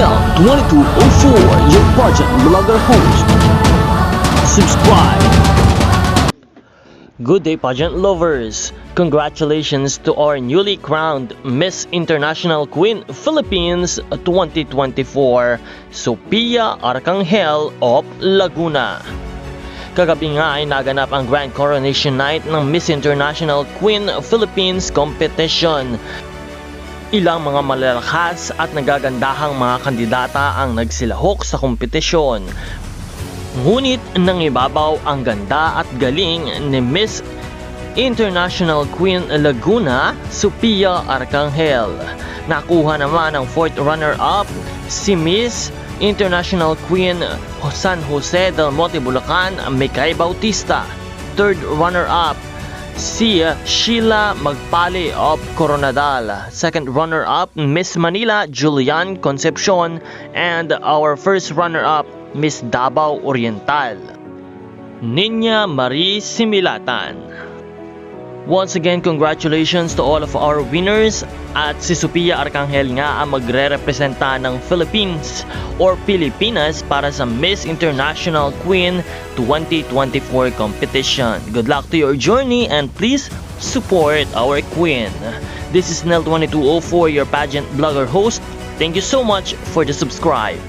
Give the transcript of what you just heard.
Nell 2204, your pageant blogger host. Subscribe. Good day, pageant lovers! Congratulations to our newly crowned Miss International Queen Philippines 2024, Sophia Arcangel of Laguna. Kagabi nga ay naganap ang Grand Coronation Night ng Miss International Queen Philippines Competition. Ilang mga malalakas at nagagandahang mga kandidata ang nagsilahok sa kompetisyon. Ngunit nangibabaw ang ganda at galing ni Miss International Queen Laguna, Sophia Arcangel. Nakuha naman ang 4th runner-up si Miss International Queen San Jose del Monte, Bulacan, Mikay Bautista. 3rd runner-up si Sheila Magpali of Coronadal. 2nd runner-up Miss Manila, Julian Concepcion. And our 1st runner-up Miss Davao Oriental, Ninya Marie Similatan. Once again, congratulations to all of our winners. At si Sophia Arcangel nga ang magre-representa ng Philippines or Pilipinas para sa Miss International Queen 2024 competition. Good luck to your journey and please support our queen. This is Nell 2204, your pageant blogger host. Thank you so much for the subscribe.